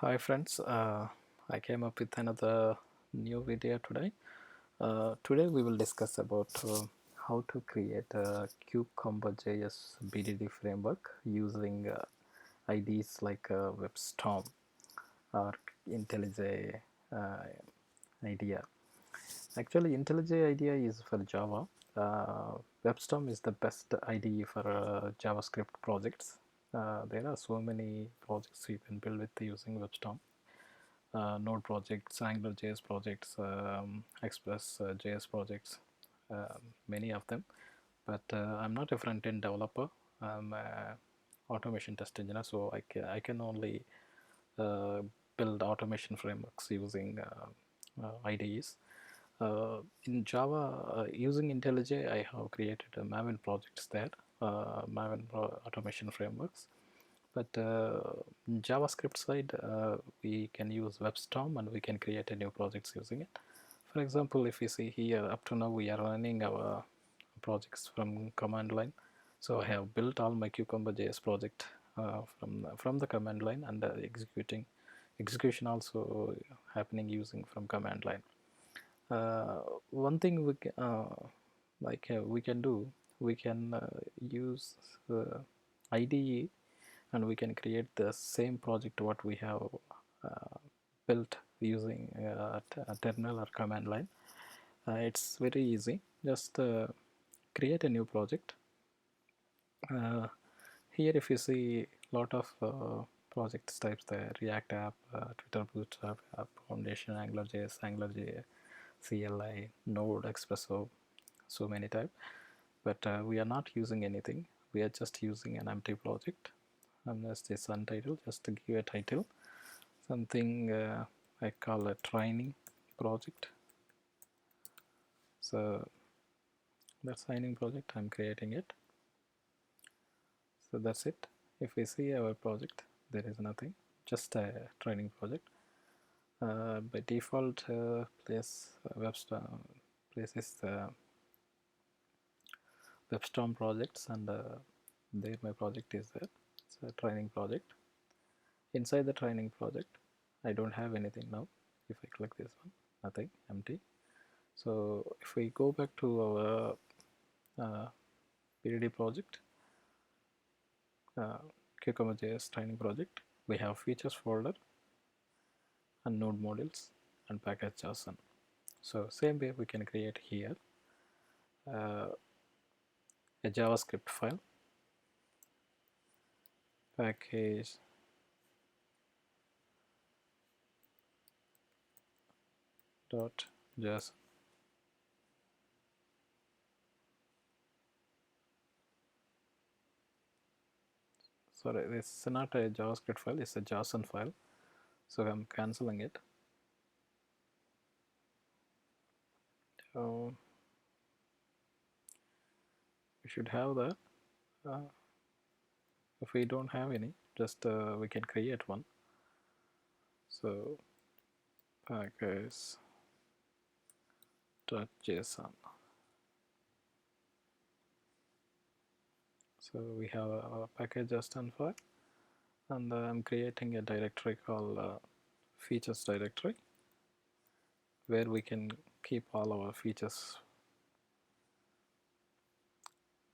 Hi friends, I came up with another new video today. Today we will discuss about how to create a CucumberJS BDD framework using IDEs like WebStorm or IntelliJ uh, IDEA. Actually, IntelliJ IDEA is for Java. WebStorm is the best IDE for JavaScript projects. There are so many projects you can build with using WebStorm. Node projects, AngularJS projects, Express.js projects, many of them. But I'm not a front-end developer. I'm a automation test engineer, so I can only uh, build automation frameworks using IDEs. In Java, using IntelliJ, I have created a Maven projects there, Maven automation frameworks. But JavaScript side, we can use WebStorm and we can create a new projects using it. For example, if you see here, up to now we are running our projects from command line. So I have built all my CucumberJS project from the command line, and execution also happening using from command line. One thing we can do, we can use IDE, and we can create the same project what we have built using terminal or command line. It's very easy. Just create a new project. uh, Here if you see lot of projects types there: React app, Twitter Bootstrap app, Foundation, AngularJS, AngularJS, CLI, Node, Expresso, so many type. But we are not using anything. We are just using an empty project. Unless this untitled, just to give a title, something I call a training project. So that training project, I'm creating it. So that's it. If we see our project, there is nothing, just a training project. By default, WebStorm places the WebStorm projects, and there my project is there. It's a training project. Inside the training project, I don't have anything now. If I click this one, nothing, empty. So if we go back to our BDD project, CucumberJS training project, we have features folder and node modules and package JSON. So same way we can create here a JavaScript file, package dot JSON. Sorry, this is not a JavaScript file, it's a JSON file. So I'm canceling it. So we should have that. If we don't have any, just we can create one. So package dot JSON. So we have a package JSON file, and I'm creating a directory called features directory, where we can keep all our features.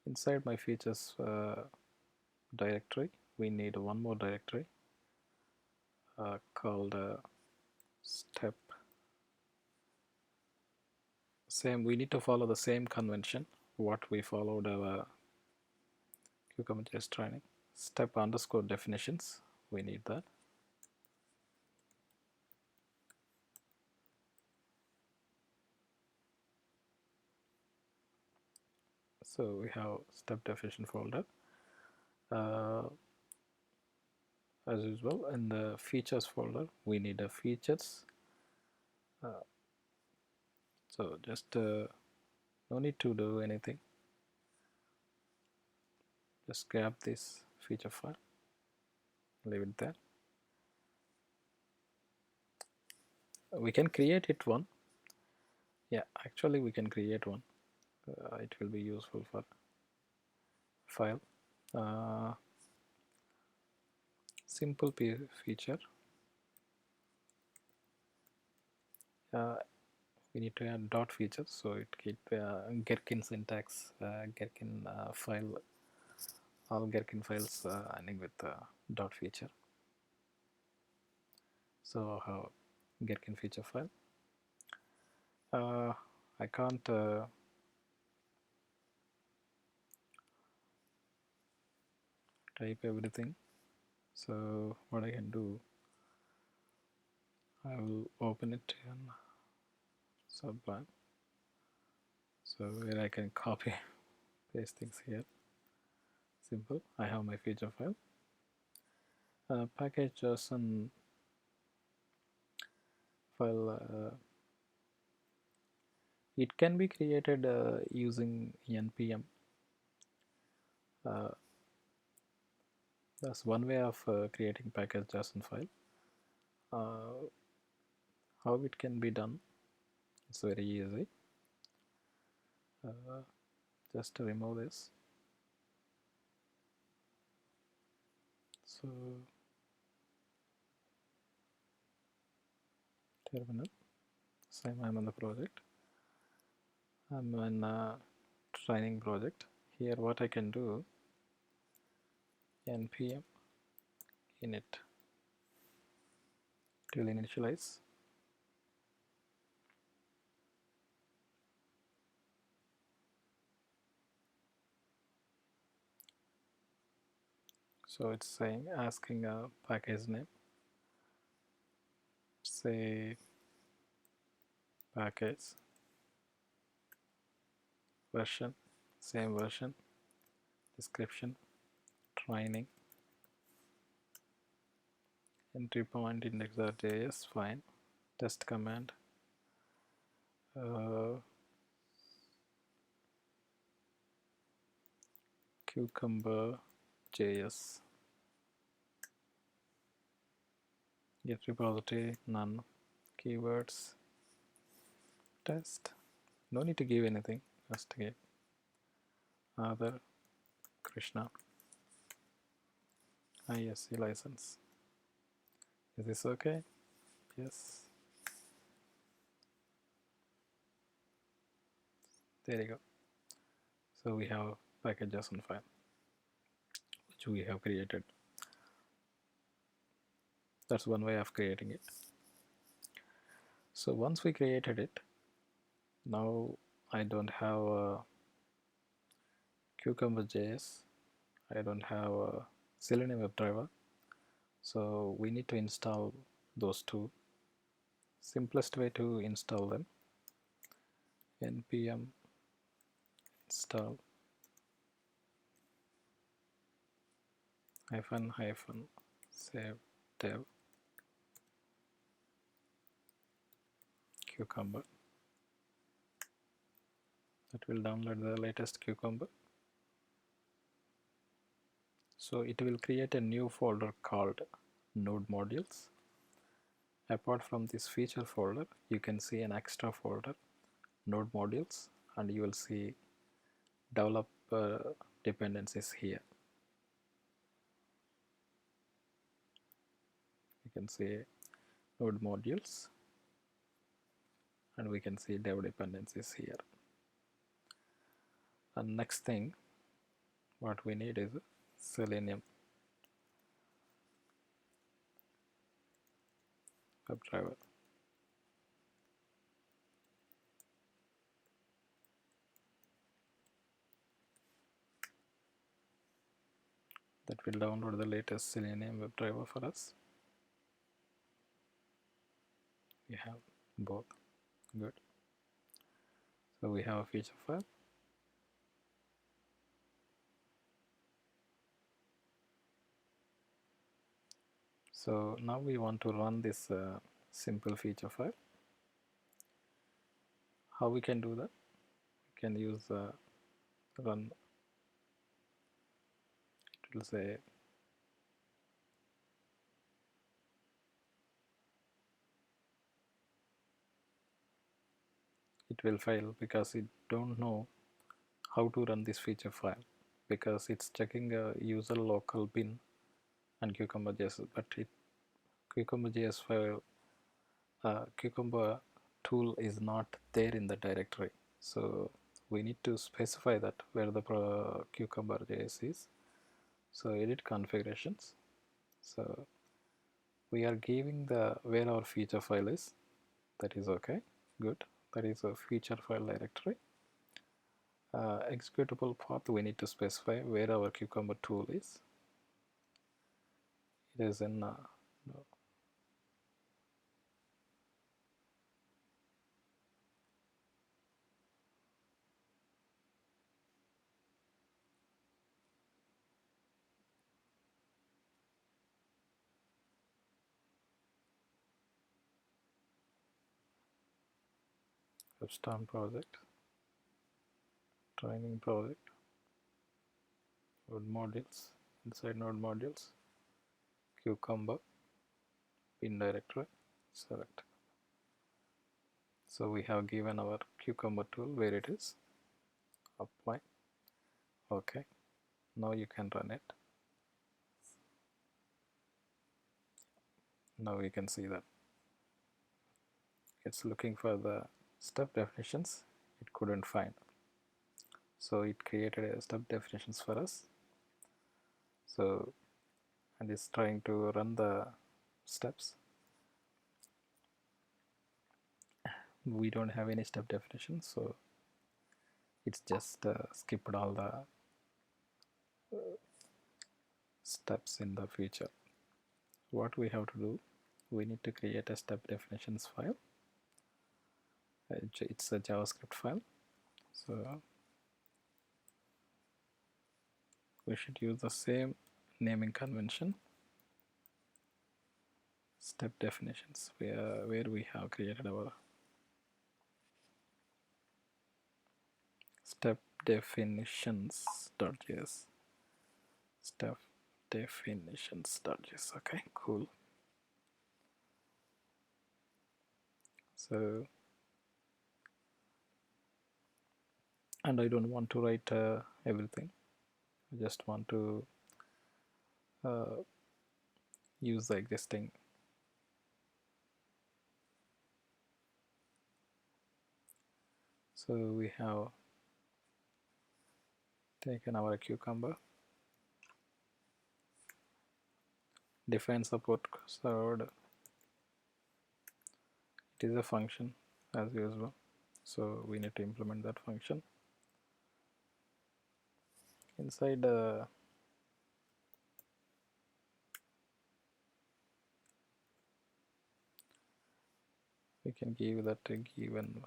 Inside my features directory, we need one more directory called step. Same, we need to follow the same convention what we followed our CucumberJS training. Step underscore definitions, we need that. So we have step definition folder. As usual, in the features folder, we need a features. So just no need to do anything. Just grab this feature file, leave it there. We can create it one. Yeah, actually we can create one. It will be useful for file. Simple feature. we need to add dot feature, so it keep Gherkin syntax, Gherkin file, all Gherkin files ending with dot feature. So how Gherkin feature file? I can't type everything, so what I can do, I will open it in Sublime, so where I can copy paste things here. Simple. I have my feature file, package JSON file. It can be created using npm. That's one way of creating package JSON file. How it can be done? It's very easy. Just to remove this. So terminal. Same, I'm on the project. I'm in a training project. Here what I can do, npm init, it will initialize. So it's saying, asking a package name, say package version, same version, description, training, entry point index.js, fine, test command, CucumberJS, get repository, none, keywords, test, no need to give anything, just give other, Krishna, ISC license. Is this okay? Yes. There you go. So we have package JSON file which we have created. That's one way of creating it. So once we created it, now I don't have CucumberJS, I don't have Selenium WebDriver, so we need to install those two. Simplest way to install them, npm install --, save dev Cucumber. That will download the latest Cucumber. So it will create a new folder called node modules. Apart from this feature folder, you can see an extra folder, node modules, and you will see develop dependencies here. You can see node modules, and we can see dev dependencies here. And next thing what we need is Selenium WebDriver. That will download the latest Selenium WebDriver for us. We have both. Good. So we have a feature file. So now we want to run this simple feature file. How we can do that? We can use run. It will say it will fail because it don't know how to run this feature file, because it's checking a user local bin and CucumberJS, but it CucumberJS file Cucumber tool is not there in the directory. So we need to specify that where the CucumberJS is. So edit configurations. So we are giving the where our feature file is. That is okay. Good. That is a feature file directory. Executable path, we need to specify where our Cucumber tool is. It is in no. WebStorm project, training project, node modules, inside node modules, Cucumber, bin directory, select. So we have given our Cucumber tool where it is. Apply. Okay. Now you can run it. Now we can see that it's looking for the step definitions. It couldn't find. So it created a step definitions for us. So and it's trying to run the steps. We don't have any step definition, so it's just skipped all the steps in the feature. What we have to do, we need to create a step definitions file. It's a JavaScript file, so we should use the same naming convention, step definitions, where we have created our step definitions.js, step definitions.js. Okay, cool. So, and I don't want to write everything. I just want to use the existing. So we have taken our Cucumber, define support served. It is a function as usual, so we need to implement that function inside we can give that a given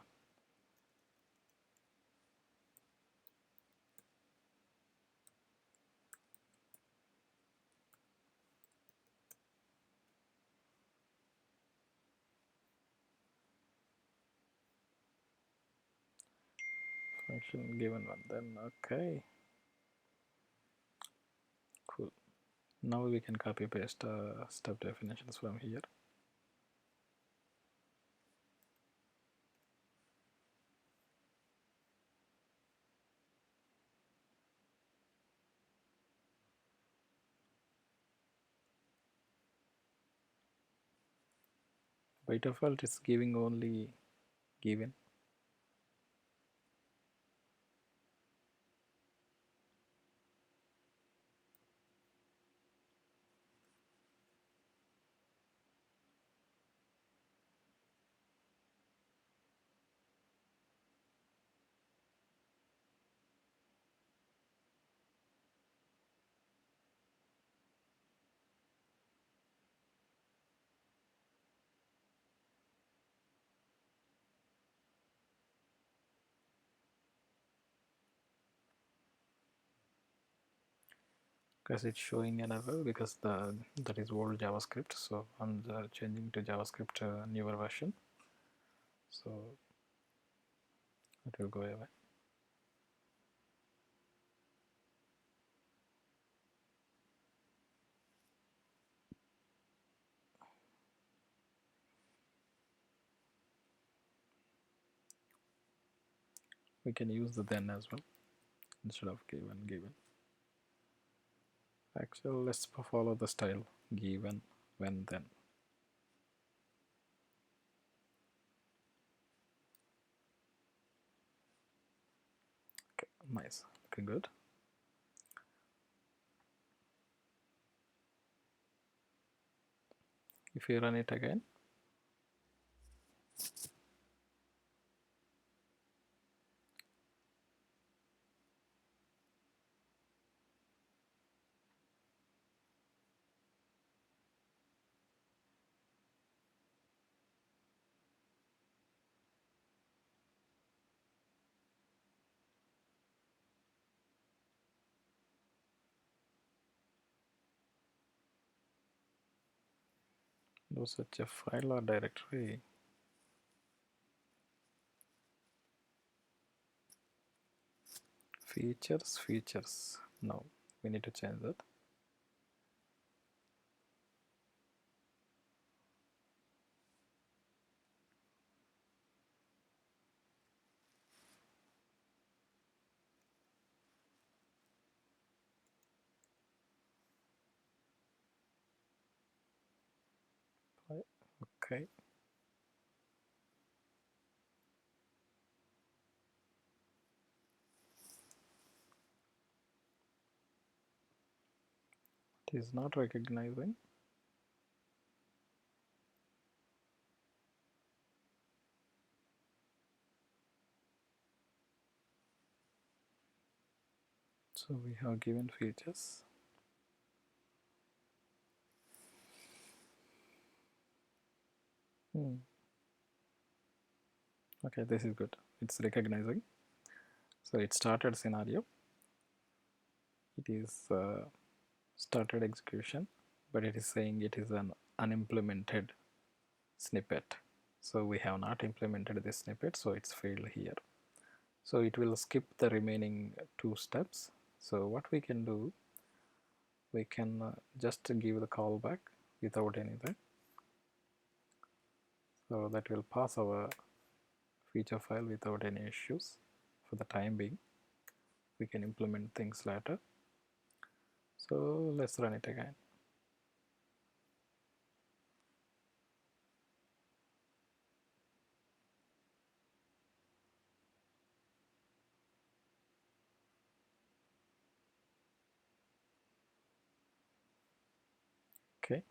function given one. Then okay, cool. Now we can copy paste step definitions from here. By default, it's giving only given. Because it's showing an error because that is old JavaScript, so I'm changing to JavaScript newer version, so it will go away. We can use the then as well instead of given. Actually, let's follow the style given when then. Nice, looking good. If you run it again, do such a file or directory. Features. No, we need to change that. Okay. It is not recognizing. So we have given features. Okay, this is good. It's recognizing. So it started scenario. It is started execution, but it is saying it is an unimplemented snippet. So we have not implemented this snippet, so it's failed here. So it will skip the remaining two steps. So what we can do, we can just give the callback without anything. So that will pass our feature file without any issues for the time being. We can implement things later. So let's run it again. Okay.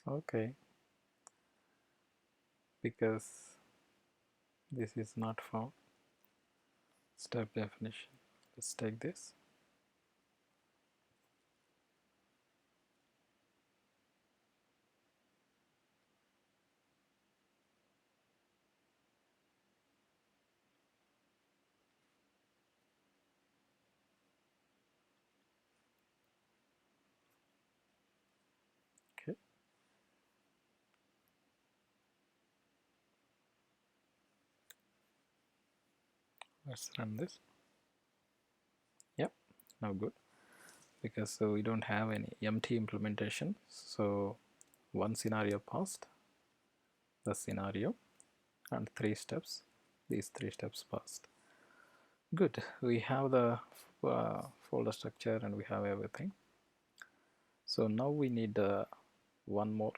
Okay. Because this is not found. Step definition. Let's take this. Okay. Let's run this. Yep. Now good. Because so we don't have any empty implementation. So one scenario passed, the scenario, and 3 steps. These 3 steps passed. Good. We have the folder structure and we have everything. So now we need one more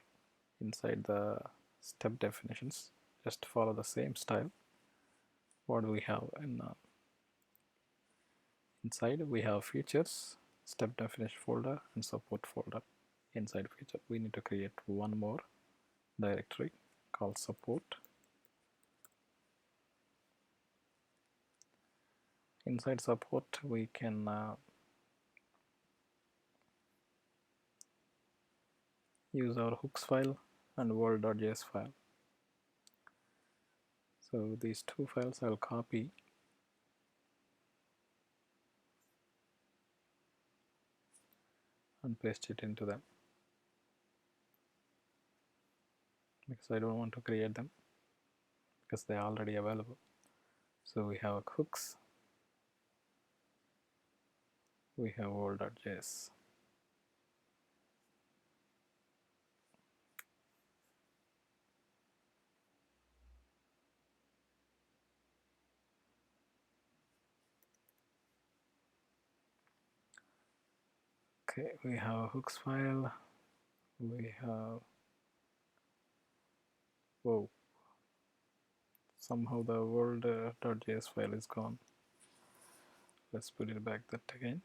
inside the step definitions. Just follow the same style. What do we have in inside? We have features, step definition folder, and support folder. Inside feature, we need to create one more directory called support. Inside support, we can use our hooks file and world.js file. So these two files I'll copy and paste it into them because I don't want to create them because they are already available. So we have hooks, we have world.js. Okay, we have a hooks file. We have, whoa, somehow the world.js file is gone. Let's put it back that again.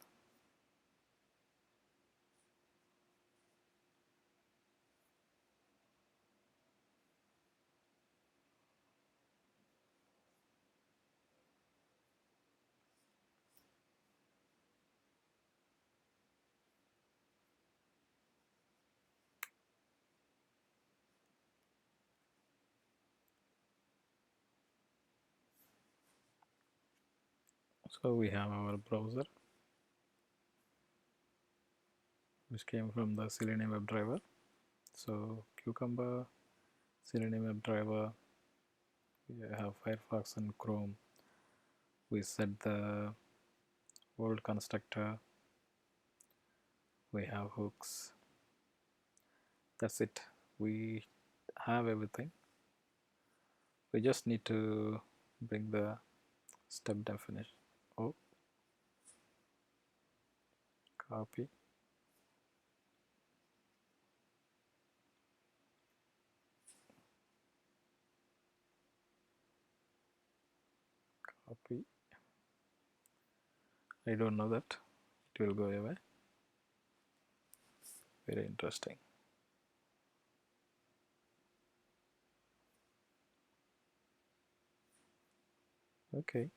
So we have our browser, which came from the Selenium WebDriver. So Cucumber, Selenium WebDriver, we have Firefox and Chrome. We set the world constructor, we have hooks. That's it. We have everything. We just need to bring the step definition. Oh, copy, copy. I don't know that. It will go away. Very interesting. Okay.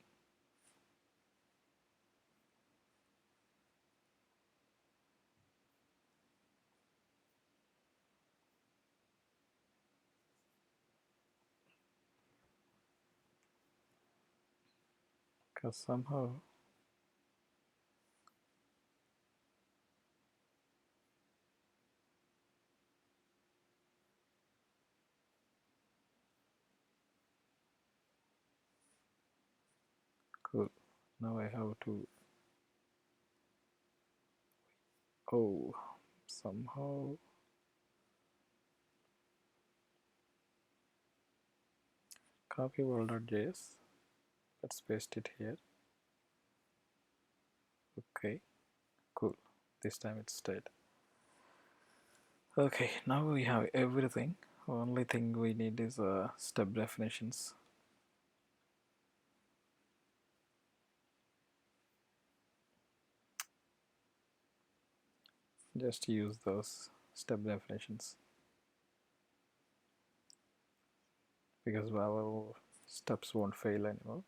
Because somehow cool. Now I have to, oh, somehow copy world.js. Let's paste it here. Okay, cool. This time it stayed. Okay, now we have everything. Only thing we need is step definitions. Just use those step definitions because our steps won't fail anymore.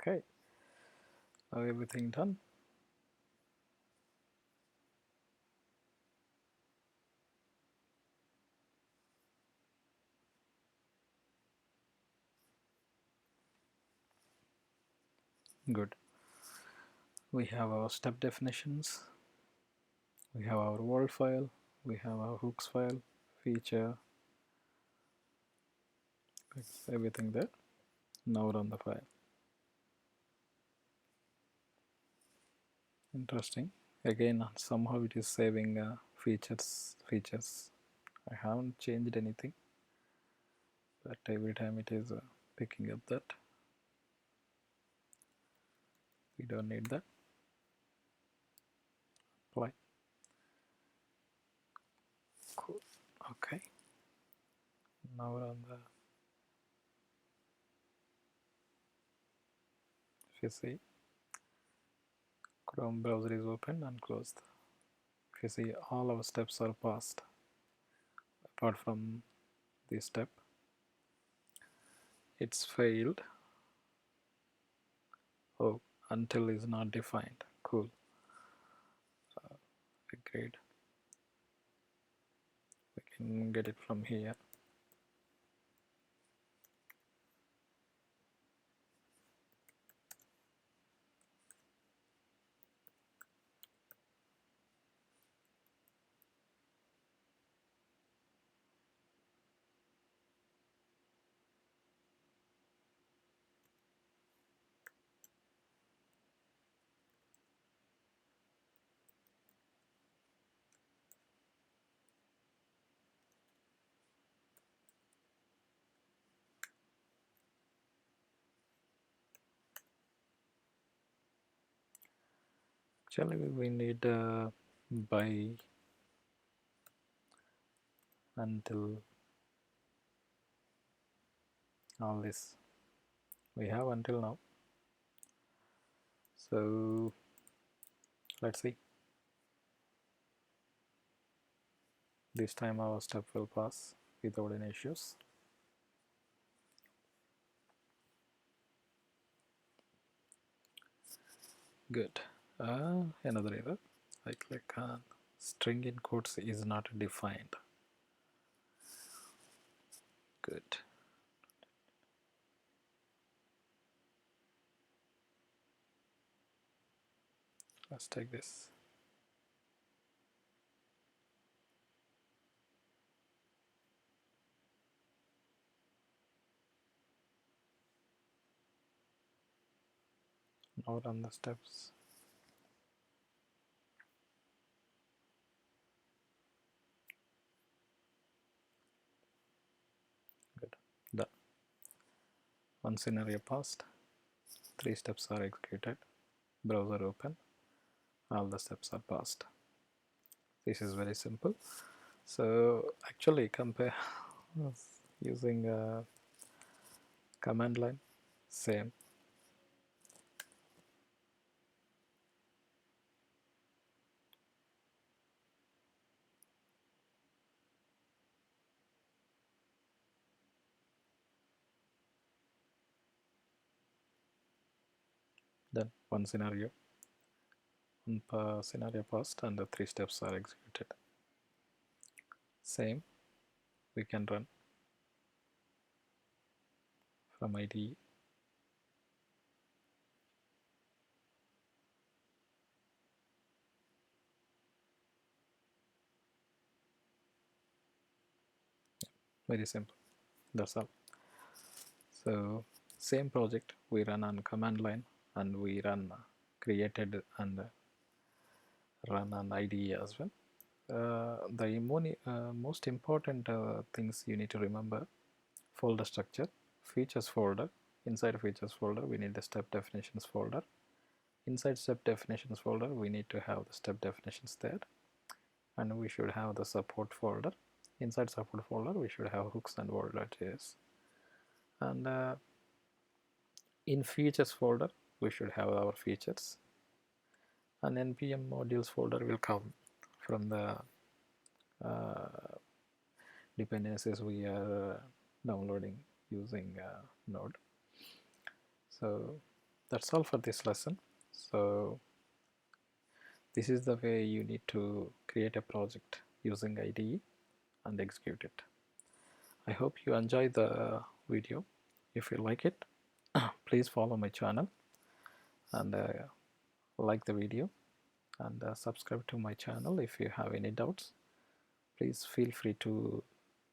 Okay, now everything done. Good. We have our step definitions. We have our world file. We have our hooks file, feature, everything there. Now run the file. Interesting. Again, somehow it is saving features. I haven't changed anything, but every time it is picking up that. We don't need that. Apply. Cool. Okay. Now run the, if you see, Chrome browser is open and closed. If you see, all our steps are passed apart from this step. It's failed. Oh, until is not defined. Cool. Great. We can get it from here. Actually we need by until all this we have until now. So let's see, this time our step will pass without any issues. Good. Another error. I click on string in quotes is not defined. Good. Let's take this. Now run the steps. Good. Done. One scenario passed. 3 steps are executed. Browser open. All the steps are passed. This is very simple. So actually compare using a command line. Same. Then one scenario passed and the 3 steps are executed. Same, we can run from IDE. Very simple, that's all. So same project we run on command line, and we run created and run on IDE as well. The most important things you need to remember: folder structure, features folder. Inside features folder we need the step definitions folder. Inside step definitions folder we need to have the step definitions there, and we should have the support folder. Inside support folder we should have hooks and world.js, and in features folder we should have our features, and npm modules folder will come from the dependencies we are downloading using Node. So that's all for this lesson. So this is the way you need to create a project using IDE and execute it. I hope you enjoy the video. If you like it, please follow my channel and like the video, and subscribe to my channel. If you have any doubts, please feel free to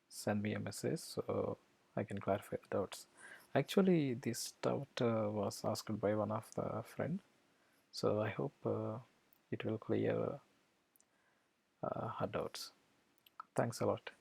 send me a message so I can clarify the doubts. Actually, this doubt was asked by one of the friend, so I hope it will clear her doubts. Thanks a lot.